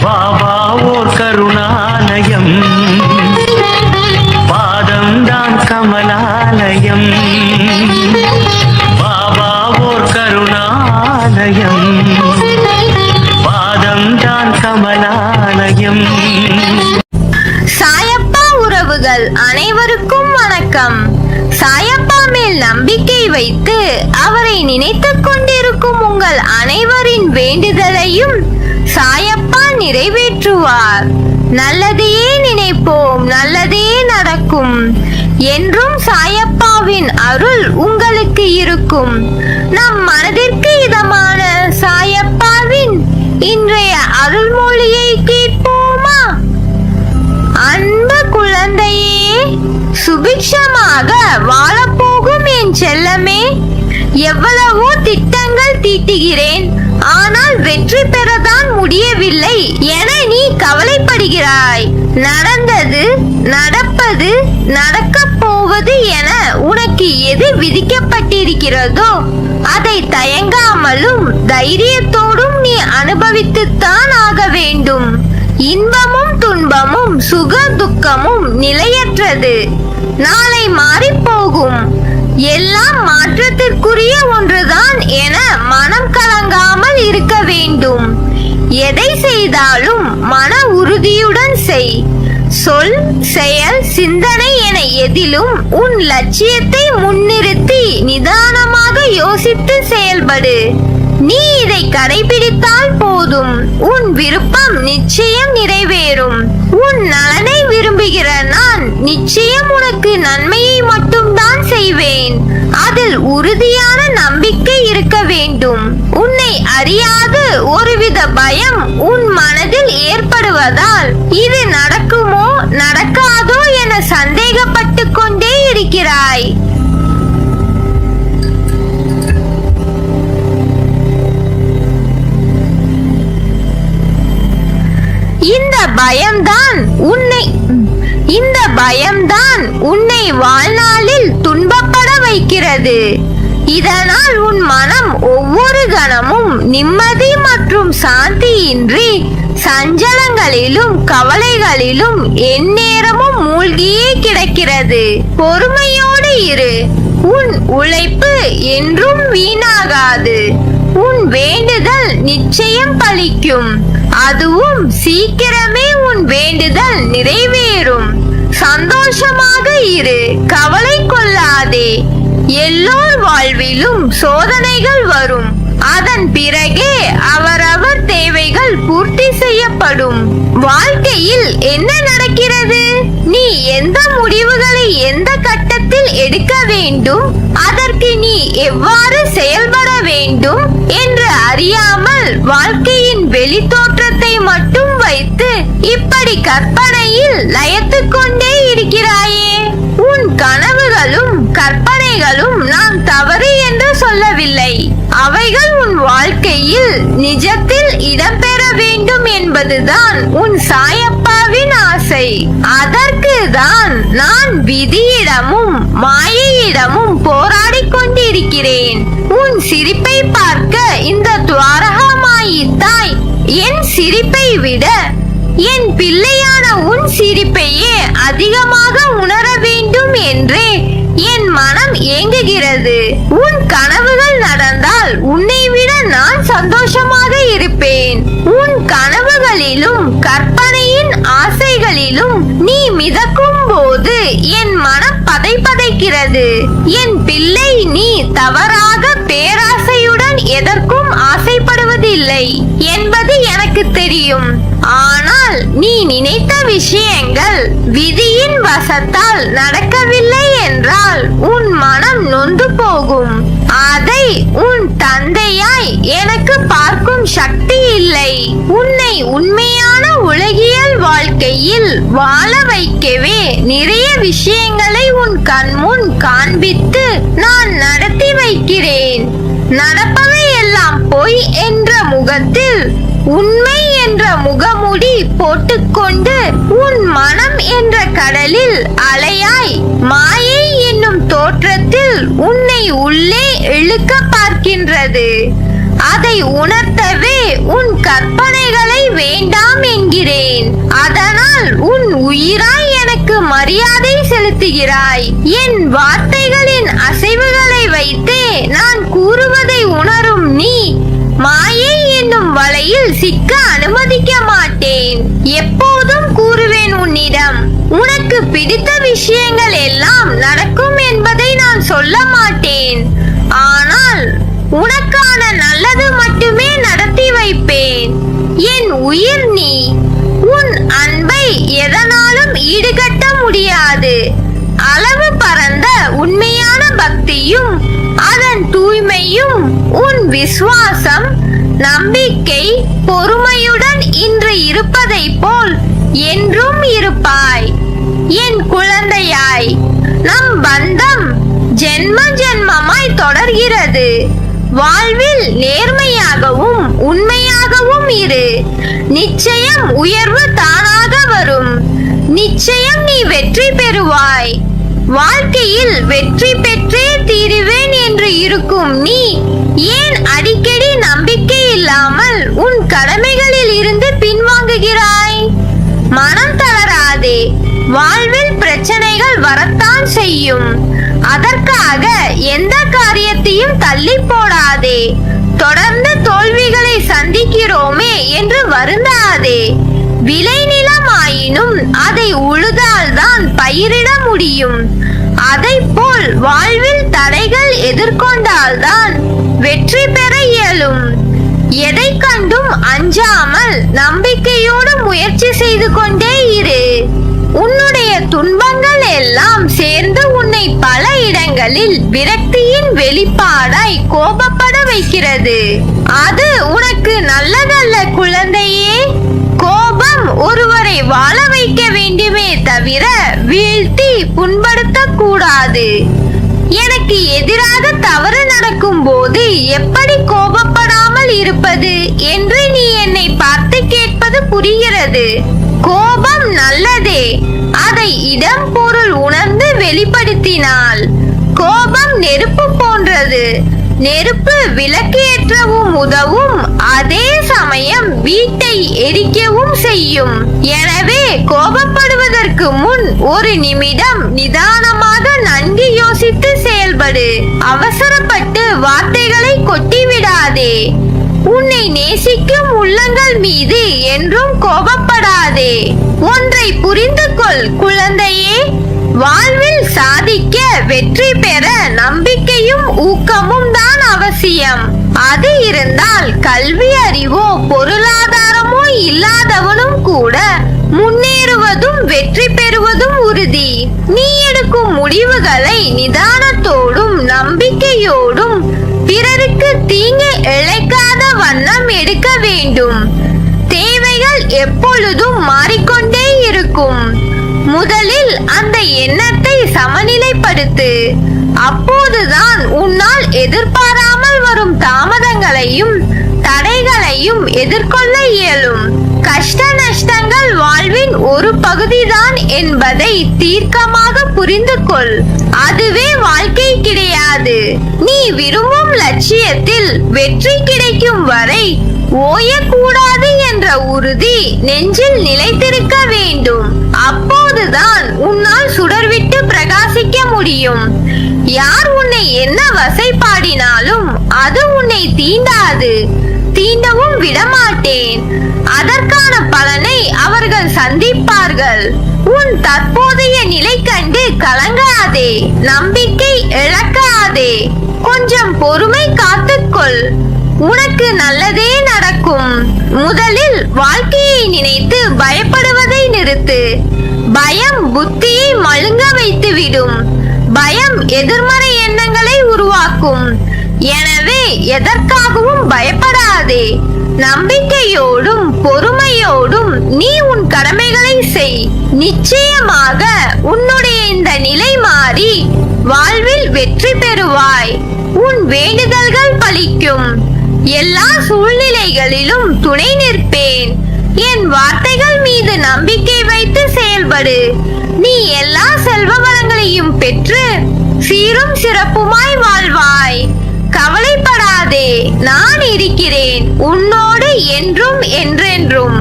பாபா ஓர் கருணாலயம், பாதம்தான் கமலாலயம். பாபா ஓர் கருணாலயம், பாதம்தான் கமலாலயம். சாயப்பா உறவுகள் அனைவருக்கும் வணக்கம். சாயப்பா மேல் நம்பிக்கை வைத்து அவரை நினைத்துக் கொண்டிருக்கும் உங்கள் அனைவரின் வேண்டுதலையும் சாயப்பா நிறைவேற்றுவார். நல்லதையே நினைப்போம், நல்லதே நடக்கும். என்றும் சாயப்பாவின் அருள் உங்களுக்கு இருக்கும். நம் மனதிற்கு இதமான சாயப்பாவின் இன்றைய அருள்மொழியை கேட்போமா? அன்பு குழந்தையே, சுபிக்ஷமாக வாழப்போகும் என் செல்லமே, எவ்வளவோ திட்டங்கள் தீட்டுகிறேன், ஆனால் வெற்றி பெறதான் முடியவில்லை என நீ கவலைப்படுகிறாய். நடந்தது, நடப்பது, நடக்கப் போவது என உனக்கு எது விதிக்கப்பட்டிருக்கிறதோ அதை தயங்காமலும் தைரியத்தோடும் நீ அனுபவித்துத்தான் ஆக வேண்டும். இன்பமும் துன்பமும் சுக துக்கமும் நிலையற்றது, நாளை மாறிப்போகும். எல்லாம் மாற்றத்திற்குரிய ஒன்றுதான் என மனம் கலங்காமல் இருக்க வேண்டும். எதை செய்தாலும் மன உறுதியுடன் செய். சொல், செயல், சிந்தனை என எதிலும் உன் லட்சியத்தை முன்னிறுத்தி நிதானமாக யோசித்து செயல்படு. நீ இதை கடைபிடித்தால் போதும், உன் விருப்பம் நிச்சயம் நிறைவேறும். உன் நலனை விரும்புகிற நான் நிச்சயம் உனக்கு நன்மையை மட்டும்தான் செய்வேன். அதில் உறுதியான நம்பிக்கை இருக்க வேண்டும். உன்னை அறியாது ஒருவித பயம் உன் மனதில் ஏற்படுவதால் இது நடக்குமோ நடக்காதோ என சந்தேகப்பட்டு கொண்டே இருக்கிறாய். இந்த பயம்தான் உன்னை வாழ்நாளில் துன்பப்பட வைக்கிறது. இதனால் உன் மனம் ஒவ்வொரு கணமும் நிம்மதி மற்றும் சாந்தியின்றி சஞ்சலங்களிலும் கவலைகளிலும் எந்நேரமும் மூழ்கியே கிடக்கிறது. பொறுமையோடு இரு. உன் உழைப்பு என்றும் வீணாகாது. உன் வேண்டுதல் நிச்சயம் பலிக்கும். அதுவும் சீக்கிரமே உன் வேண்டுதல் நிறைவேறும். சந்தோஷமாக இரு, கவலை கொள்ளாதே. எல்லோர் வாழ்விலும் சோதனைகள் வரும். அதன் பிறகே அவரவர் தேவைகள் பூர்த்தி செய்யப்படும். வாழ்க்கையில் என்ன நடக்கிறது? நீ எந்த முடிவுகளை எந்த கட்டத்தில் எடுக்க வேண்டும், அதற்கு நீ எவ்வாறு செயல்பட வேண்டும் என்று அறியாமல் வாழ்க்கையின் வெளி தோற்றத்தை மட்டும் வைத்து இப்படி கற்பனையில் லயத்துக் கொண்டே இருக்கிறாயே. உன் கனவுகளும் கற்பனைகளும் நான் தவறு என்று சொல்லவில்லை. அவைகள் உன் வாழ்க்கையில் நிஜத்தில் இடம்பெற வேண்டும் என்பதுதான் உன் சாயப்பாவின் ஆசை. அதற்கு தான் நான் விதியிடமும் மாயையிடமும் போராடி கொண்டிருக்கிறேன். உன் சிரிப்பை பார்க்க இந்த துவாரகமாயி தாய் என் சிரிப்பை விட என் பிள்ளையான உன் சிரிப்பையே அதிகமாக உணர வேண்டும் என்றே என் மனம் ஏங்குகிறது. உன் கனவுகள் நடந்தால் உன்னை விட நான் சந்தோஷமாக இருப்பேன். உன் கனவுகளிலும் கற்பனையின் ஆசைகளிலும் நீ மிதக்கும் போது என் மனம் பதைக்கிறது. என் பிள்ளை, நீ தவறாக பேராசையுடன் எதற்கும் ஆசைப்படுவதில்லை என்பது எனக்கு தெரியும். ஆனால் நீ நினைத்த விஷயங்கள் விதியின் வசத்தால் நடக்கவில்லை என்றால் உன் மனம் நொந்து போகும். அதை உன் தந்தையாய் எனக்கு பார்க்கும் சக்தி இல்லை. உன்னை உண்மையான உலகியல் வாழ்க்கையில் வாழ வைக்கவே நிறைய விஷயங்களை உன் கண்முன் காண்பித்து நான் நடத்தி வைக்கிறேன். நடப்பவை எல்லாம் பொய் என்ற முகத்தில் உண்மை என்ற முகமுடி போட்டுக்கொண்டு உன் மனம் என்ற கடலில் அலையாய் மாயை என்னும் தோற்றத்தில் உன்னை உள்ளே இழுக்க பார்க்கின்றது. அதை உணர்த்தவே உன் கற்பனைகளை வேண்டாம் பயமுறுத்துகிறாய். என் வார்த்தைகளின் அசைவுகளை வைத்தே நான் கூறுவதை உணரும் நீ மாயை என்னும் வலையில் சிக்க அனுமதிக்க மாட்டேன். எப்போதும் கூறுவேன் உன்னிடம், உனக்கு பிடித்த விஷயங்கள் எல்லாம் நடக்கும் என்பதை நான் சொல்ல மாட்டேன். ஆனால் உனக்கான நல்லது மட்டுமே நடத்தி வைப்பேன். என் உயிர் நீ. உன் அன்பை எதனாலும் ஈடுகட்ட முடியாது. அளவு பரந்த உண்மையான பக்தியும் அதன் தூய்மையும் உன் விசுவாசம், நம்பிக்கை, பொறுமையுடன் இன்று இருப்பதை போல் என்றும் இருப்பாய். என் குழந்தையாய், நம் பந்தம் ஜென்ம ஜென்மமாய் தொடர்கிறது. வாழ்வில் நேர்மையாகவும் உண்மையாகவும் இரு. நிச்சயம் உயர்வு தானாக வரும். நிச்சயம் நீ வெற்றி பெறுவாய். வாழ்க்கையில் வெற்றி பெற்றே தீருவேன் என்று இருக்கும் நீ ஏன் அடிக்கடி நம்பிக்கை இல்லாமல் உன் கடமைகளில் இருந்து பின்வாங்குகிறாய்? மனம் தளராதே. வாழ்வில் பிரச்சனைகள் வரத்தான் செய்யும். அதற்காக எந்த காரியத்தையும் தள்ளி போடாதே. தொடர்ந்து தோல்விகளை சந்திக்கிறோமே என்று வருந்தாதே. விளைநிலமாயினும் அதை உழுதால்தான் பயிரிட முடியும். அதைப்போல் வாழ்வில் தடைகள் எதிர்கொண்டால்தான் வெற்றி பெற இயலும். எதை கண்டும் அஞ்சாமல் நம்பிக்கையோடு முயற்சி செய்து கொண்டே இரு. உன்னுடைய துன்பங்கள் எல்லாம் சேர்ந்து உன்னை பல இடங்களில் விரக்தியின் வெளிப்பாடாய் கோபப்பட வைக்கிறது. அது உனக்கு நல்லதல்ல குழந்தையே. கோபம் ஒருவரை வாழ வைக்க வேண்டுமே தவிர வீழ்த்தி புண்படுத்த கூடாது. எனக்கு எதிராக தவறு நடக்கும் போது எப்படி கோபப்படாமல் இருப்பது என்று நீ என்னை பார்த்து கேட்பது புரிகிறது. கோபம் நல்லதே. அதை இடம் பொருள் உணர்ந்து வெளிப்படுத்தினால். கோபம் நெருப்பு போன்றது. நெருப்பு விளக்கு ஏற்றவும் உதவும், அதே சமயம் வீட்டை எரிக்கவும் செய்யும். எனவே கோபப்படுவதற்கு முன் ஒரு நிமிடம் நிதானமாக நன்கு யோசித்து செயல்படு. அவசரப்பட்டு வார்த்தைகளை கொட்டிவிடாதே. உன்னை நேசிக்கும் உள்ளங்கள் மீது என்றும் கோபப்படாதே. ஒன்றை புரிந்து கொள் குழந்தையே. வாழ்வில் சாதிக்க, வெற்றி பெற நம்பிக்கையும் ஊக்கமும் தான் அவசியம். அது இருந்தால் கல்வி அறிவோ பொருளாதாரமோ இல்லாதவனும் கூட முன்னேறுவதும் வெற்றி பெறுவதும் உறுதி. நீ எடுக்கும் முடிவுகளை நிதானத்தோடும் நம்பிக்கையோடும் பிறருக்கு தீங்கு இழைக்காத வண்ணம் எடுக்க வேண்டும். தேவைகள் எப்பொழுதும் மாறிக்கொண்டே இருக்கும். முதலில் அந்த எண்ணத்தை சமநிலைப்படுத்து. அப்போதுதான் உன்னால் எதிர்பாராமல் வரும் தாமதங்களையும் தடைகளையும் எதிர்கொள்ள இயலும். கஷ்ட நஷ்டங்கள் வாழ்வின் ஒரு பகுதிதான் என்பதை தீர்க்கமாக புரிந்து கொள். அதுவே வாழ்க்கை கிடையாது. நீ விரும்பும் லட்சியத்தில் வெற்றி கிடைக்கும் வரை ஓயக்கூடாது என்ற உறுதி நெஞ்சில் நிலைத்திருக்க வேண்டும். அப்போதுதான் உன்னால் சுடர்விட்டு பிரகாசிக்க முடியும். யார் உன்னை என்ன வசைபாடினாலும் அது உன்னை தீண்டாது. தீண்டவும் விடமாட்டேன். அதற்கான பலனை அவர்கள் சந்திப்பார்கள். உன் தற்போதைய நிலை கண்டு கலங்காதே. நம்பிக்கை இழக்காதே. கொஞ்சம் பொறுமை காத்துக்கொள். உனக்கு நல்லதே நடக்கும். முதலில் வாழ்க்கையை நினைத்து பயப்படுவதை நிறுத்து. பயம் புத்தியை மழுங்க வைத்துவிடும். பயம் எதிர்மறை எண்ணங்களை உருவாக்கும். எனவே எதற்காகவும் பயப்படாதே. நம்பிக்கையோடும் பொறுமையோடும் நீ உன் கடமைகளை செய். நிச்சயமாக உன்னுடைய இந்த நிலை மாறி வாழ்வில் வெற்றி பெறுவாய். உன் வேண்டுதல்கள் பலிக்கும். எல்லா சூழ்நிலைகளிலும் துணை நிற்பேன். என் வார்த்தைகள் மீது நம்பிக்கை வைத்து செயல்படு. நீ எல்லா செல்வ வளங்களையும் பெற்று சீரும் சிறப்புமாய் வாழ்வாய். கவலைப்படாதே, நான் இருக்கிறேன் உன்னோடு என்றும் என்றென்றும்.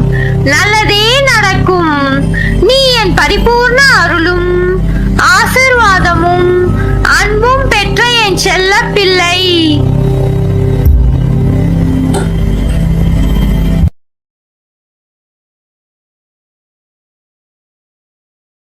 நல்லதே நடக்கும். நீ என் பரிபூர்ண அருளும் ஆசிர்வாதமும் அன்பும் பெற்ற என் செல்ல பிள்ளை